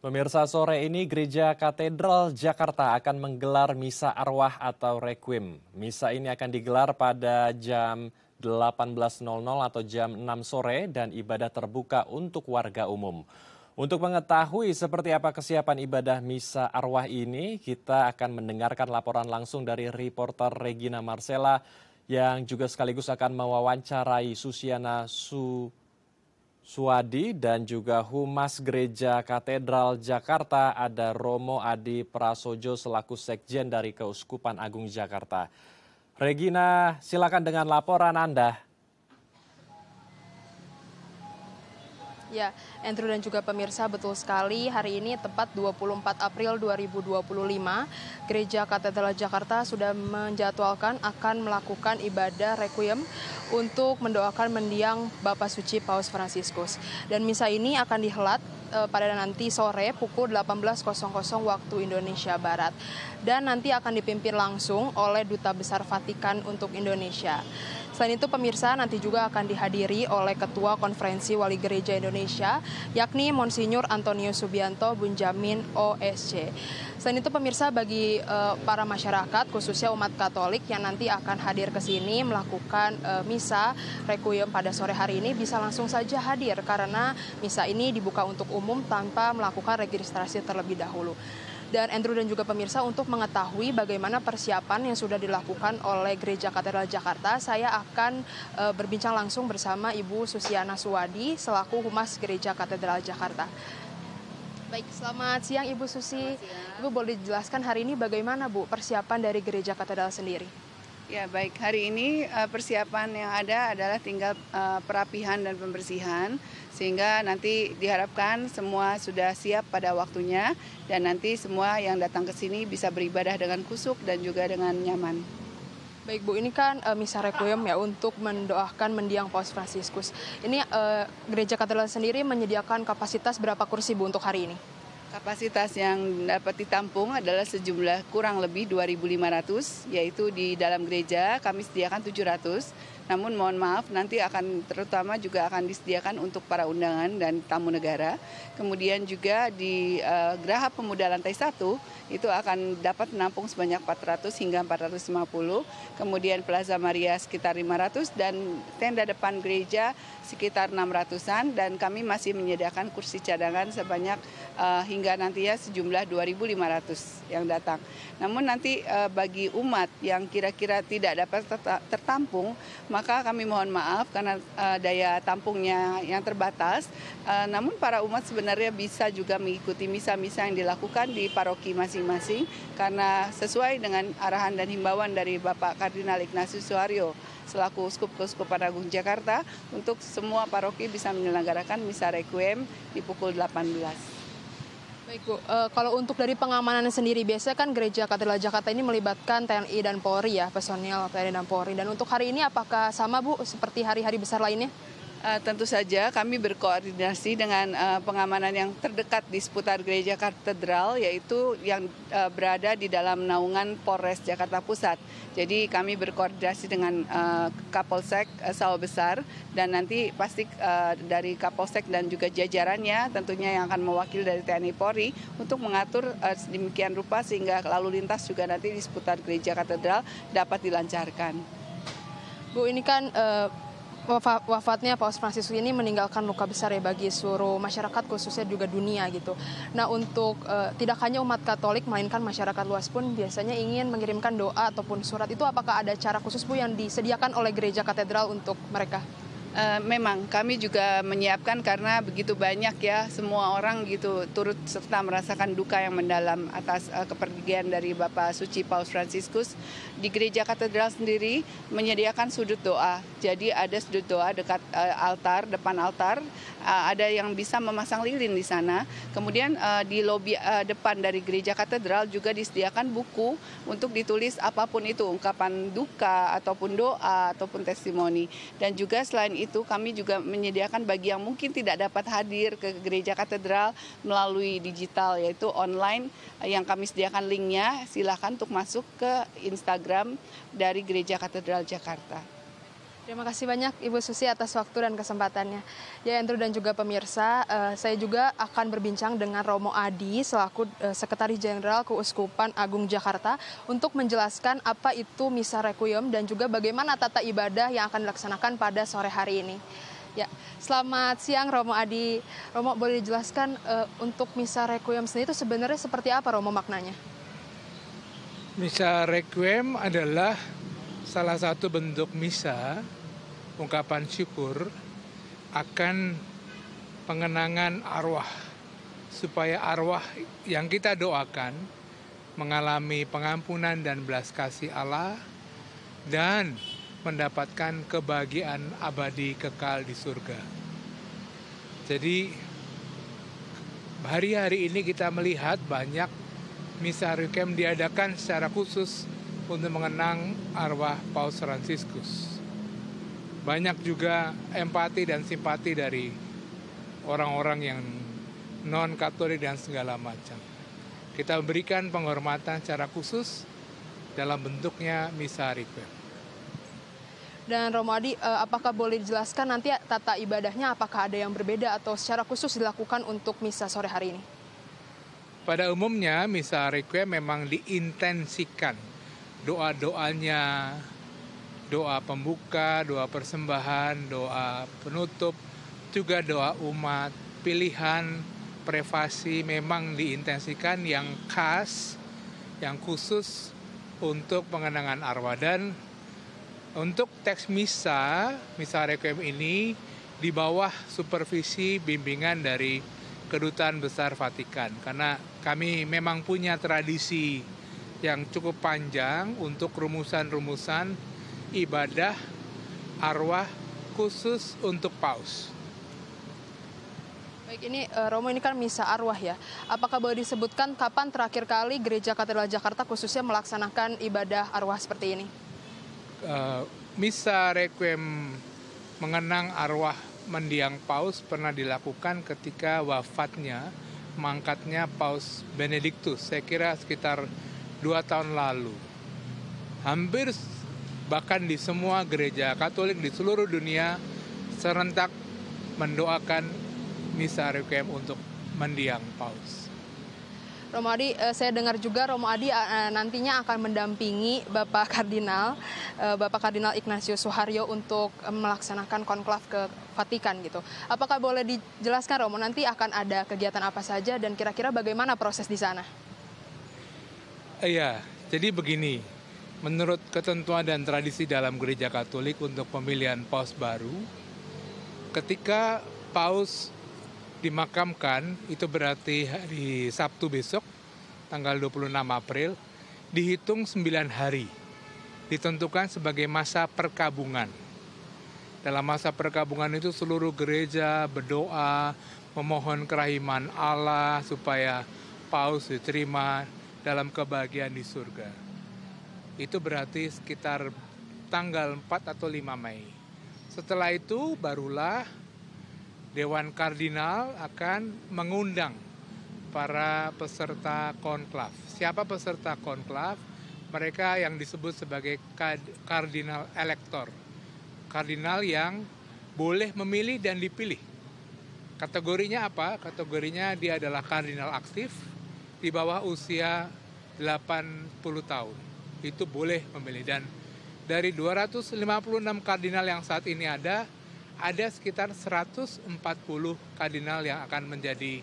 Pemirsa, sore ini Gereja Katedral Jakarta akan menggelar Misa Arwah atau Requiem. Misa ini akan digelar pada jam 18.00 atau jam 6 sore dan ibadah terbuka untuk warga umum. Untuk mengetahui seperti apa kesiapan ibadah Misa Arwah ini, kita akan mendengarkan laporan langsung dari reporter Regina Marcella yang juga sekaligus akan mewawancarai Susiana Suwadi dan juga Humas Gereja Katedral Jakarta ada Romo Adi Prasojo selaku Sekjen dari Keuskupan Agung Jakarta. Regina, silakan dengan laporan Anda. Ya, Andrew dan juga pemirsa, betul sekali hari ini tepat 24 April 2025, Gereja Katedral Jakarta sudah menjadwalkan akan melakukan ibadah requiem untuk mendoakan mendiang Bapak Suci Paus Fransiskus. Dan misa ini akan dihelat pada nanti sore pukul 18.00 waktu Indonesia Barat. Dan nanti akan dipimpin langsung oleh Duta Besar Vatikan untuk Indonesia. Selain itu pemirsa nanti juga akan dihadiri oleh Ketua Konferensi Wali Gereja Indonesia yakni Monsinyur Antonius Subianto Bunjamin OSC. Selain itu pemirsa bagi para masyarakat khususnya umat Katolik yang nanti akan hadir ke sini melakukan misa requiem pada sore hari ini bisa langsung saja hadir karena misa ini dibuka untuk umum tanpa melakukan registrasi terlebih dahulu. Dan Andrew dan juga pemirsa untuk mengetahui bagaimana persiapan yang sudah dilakukan oleh Gereja Katedral Jakarta, saya akan berbincang langsung bersama Ibu Susiana Suwadi selaku Humas Gereja Katedral Jakarta. Baik, selamat siang Ibu Susi. Ibu boleh dijelaskan hari ini bagaimana Bu persiapan dari Gereja Katedral sendiri? Ya baik, hari ini persiapan yang ada adalah tinggal perapihan dan pembersihan sehingga nanti diharapkan semua sudah siap pada waktunya dan nanti semua yang datang ke sini bisa beribadah dengan kusuk dan juga dengan nyaman. Baik Bu, ini kan misa requiem ya untuk mendoakan mendiang Paus Fransiskus. Ini Gereja Katedral sendiri menyediakan kapasitas berapa kursi Bu untuk hari ini? Kapasitas yang dapat ditampung adalah sejumlah kurang lebih 2.500, yaitu di dalam gereja kami sediakan 700. Namun mohon maaf nanti akan terutama juga akan disediakan untuk para undangan dan tamu negara. Kemudian juga di Geraha Pemuda lantai 1 itu akan dapat menampung sebanyak 400 hingga 450. Kemudian Plaza Maria sekitar 500 dan tenda depan gereja sekitar 600-an dan kami masih menyediakan kursi cadangan sebanyak hingga nantinya sejumlah 2.500 yang datang. Namun nanti bagi umat yang kira-kira tidak dapat tertampung, maka kami mohon maaf karena daya tampungnya yang terbatas. Namun para umat sebenarnya bisa juga mengikuti misa-misa yang dilakukan di paroki masing-masing karena sesuai dengan arahan dan himbauan dari Bapak Kardinal Ignatius Suharyo selaku Keuskupan Agung Jakarta untuk semua paroki bisa menyelenggarakan misa requiem di pukul 18. Baik Bu, kalau untuk dari pengamanan sendiri biasanya kan Gereja Katedral Jakarta ini melibatkan TNI dan Polri ya, personil TNI dan Polri. Dan untuk hari ini apakah sama Bu seperti hari-hari besar lainnya? Tentu saja kami berkoordinasi dengan pengamanan yang terdekat di seputar Gereja Katedral yaitu yang berada di dalam naungan Polres Jakarta Pusat. Jadi kami berkoordinasi dengan Kapolsek Sawah Besar dan nanti pasti dari Kapolsek dan juga jajarannya tentunya yang akan mewakili dari TNI Polri untuk mengatur sedemikian rupa sehingga lalu lintas juga nanti di seputar Gereja Katedral dapat dilancarkan. Bu, ini kan wafatnya Paus Fransiskus ini meninggalkan luka besar ya bagi seluruh masyarakat khususnya juga dunia gitu. Nah untuk tidak hanya umat Katolik melainkan masyarakat luas pun biasanya ingin mengirimkan doa ataupun surat itu apakah ada cara khusus Bu yang disediakan oleh Gereja Katedral untuk mereka? Memang kami juga menyiapkan karena begitu banyak ya semua orang gitu turut serta merasakan duka yang mendalam atas kepergian dari Bapak Suci Paus Fransiskus. Di Gereja Katedral sendiri menyediakan sudut doa. Jadi ada sudut doa dekat altar, depan altar, ada yang bisa memasang lilin di sana. Kemudian di lobi depan dari Gereja Katedral juga disediakan buku untuk ditulis apapun itu, ungkapan duka ataupun doa ataupun testimoni. Dan juga selain itu kami juga menyediakan bagi yang mungkin tidak dapat hadir ke Gereja Katedral melalui digital yaitu online yang kami sediakan linknya, silakan untuk masuk ke Instagram dari Gereja Katedral Jakarta. Terima kasih banyak Ibu Susi atas waktu dan kesempatannya. Ya, Andrew dan juga pemirsa, saya juga akan berbincang dengan Romo Adi selaku Sekretaris Jenderal Keuskupan Agung Jakarta untuk menjelaskan apa itu Misa Requiem dan juga bagaimana tata ibadah yang akan dilaksanakan pada sore hari ini. Ya, selamat siang Romo Adi. Romo, boleh dijelaskan untuk Misa Requiem sendiri itu sebenarnya seperti apa Romo maknanya? Misa Requiem adalah salah satu bentuk misa, ungkapan syukur akan pengenangan arwah, supaya arwah yang kita doakan mengalami pengampunan dan belas kasih Allah dan mendapatkan kebahagiaan abadi kekal di surga. Jadi hari-hari ini kita melihat banyak Misa Requiem diadakan secara khusus untuk mengenang arwah Paus Fransiskus. Banyak juga empati dan simpati dari orang-orang yang non-Katolik dan segala macam. Kita berikan penghormatan secara khusus dalam bentuknya Misa Requiem. Dan Romo Adi, apakah boleh dijelaskan nanti tata ibadahnya apakah ada yang berbeda atau secara khusus dilakukan untuk misa sore hari ini? Pada umumnya Misa Requiem memang diintensikan. Doa-doanya, doa pembuka, doa persembahan, doa penutup, juga doa umat, pilihan, privasi memang diintensikan yang khas, yang khusus untuk pengenangan arwah. Dan untuk teks Misa Requiem ini di bawah supervisi bimbingan dari Kedutaan Besar Vatikan. Karena kami memang punya tradisi yang cukup panjang untuk rumusan-rumusan ibadah arwah khusus untuk paus. Baik, ini Romo, ini kan misa arwah ya. Apakah boleh disebutkan kapan terakhir kali Gereja Katedral Jakarta khususnya melaksanakan ibadah arwah seperti ini? Misa Requiem mengenang arwah mendiang paus pernah dilakukan ketika wafatnya, mangkatnya Paus Benediktus. Saya kira sekitar 2 tahun lalu. Hampir bahkan di semua gereja Katolik di seluruh dunia serentak mendoakan Misa Requiem untuk mendiang paus. Romo Adi, saya dengar juga Romo Adi nantinya akan mendampingi Bapak Kardinal Ignatius Suharyo untuk melaksanakan konklav ke Vatikan gitu. Apakah boleh dijelaskan Romo nanti akan ada kegiatan apa saja dan kira-kira bagaimana proses di sana? Iya, jadi begini, menurut ketentuan dan tradisi dalam gereja Katolik untuk pemilihan paus baru, ketika paus dimakamkan, itu berarti hari Sabtu besok, tanggal 26 April, dihitung 9 hari, ditentukan sebagai masa perkabungan. Dalam masa perkabungan itu seluruh gereja berdoa, memohon kerahiman Allah supaya paus diterima dalam kebahagiaan di surga. Itu berarti sekitar tanggal 4 atau 5 Mei. Setelah itu barulah Dewan Kardinal akan mengundang para peserta konklav. Siapa peserta konklav? Mereka yang disebut sebagai kardinal elektor. Kardinal yang boleh memilih dan dipilih. Kategorinya apa? Kategorinya dia adalah kardinal aktif, di bawah usia 80 tahun. Itu boleh memilih. Dan dari 256 kardinal yang saat ini ada sekitar 140 kardinal yang akan menjadi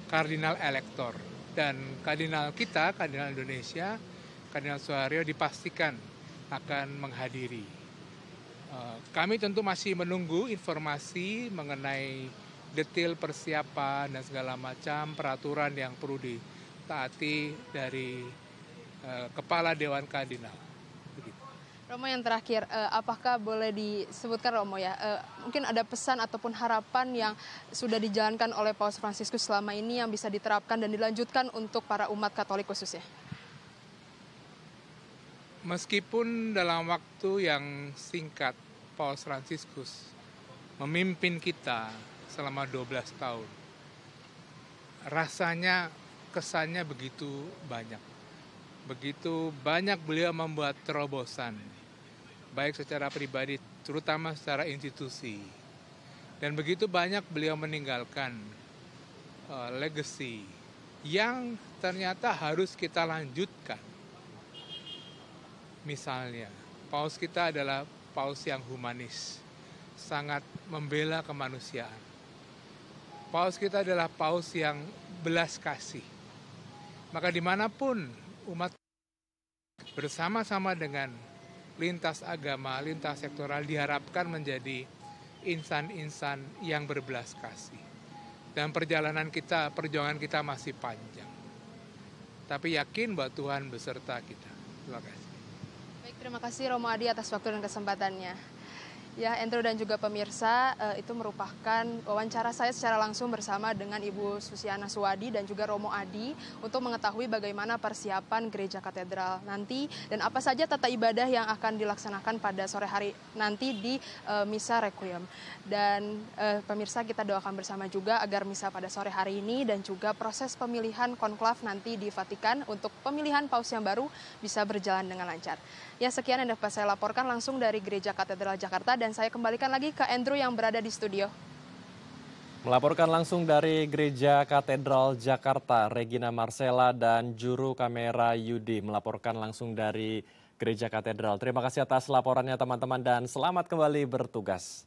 kardinal elektor. Dan kardinal kita, kardinal Indonesia, Kardinal Suharyo dipastikan akan menghadiri. Kami tentu masih menunggu informasi mengenai detail persiapan dan segala macam peraturan yang perlu ditaati dari Kepala Dewan Kardinal. Begitu. Romo, yang terakhir, apakah boleh disebutkan Romo ya, mungkin ada pesan ataupun harapan yang sudah dijalankan oleh Paus Fransiskus selama ini yang bisa diterapkan dan dilanjutkan untuk para umat Katolik khususnya? Meskipun dalam waktu yang singkat Paus Fransiskus memimpin kita selama 12 tahun, rasanya kesannya begitu banyak. Begitu banyak beliau membuat terobosan, baik secara pribadi terutama secara institusi. Dan begitu banyak beliau meninggalkan legacy yang ternyata harus kita lanjutkan. Misalnya, paus kita adalah paus yang humanis, sangat membela kemanusiaan. Paus kita adalah paus yang belas kasih. Maka dimanapun umat bersama-sama dengan lintas agama, lintas sektoral diharapkan menjadi insan-insan yang berbelas kasih. Dan perjalanan kita, perjuangan kita masih panjang. Tapi yakin bahwa Tuhan beserta kita. Terima kasih. Baik, terima kasih Romo Adi atas waktu dan kesempatannya. Ya, Andrew dan juga pemirsa, itu merupakan wawancara saya secara langsung bersama dengan Ibu Susiana Suwadi dan juga Romo Adi untuk mengetahui bagaimana persiapan gereja katedral nanti dan apa saja tata ibadah yang akan dilaksanakan pada sore hari nanti di Misa Requiem. Dan pemirsa, kita doakan bersama juga agar misa pada sore hari ini dan juga proses pemilihan konklav nanti di Vatikan untuk pemilihan paus yang baru bisa berjalan dengan lancar. Ya, sekian yang dapat saya laporkan langsung dari Gereja Katedral Jakarta dan saya kembalikan lagi ke Andrew yang berada di studio. Melaporkan langsung dari Gereja Katedral Jakarta, Regina Marcella dan juru kamera Yudi melaporkan langsung dari Gereja Katedral. Terima kasih atas laporannya teman-teman dan selamat kembali bertugas.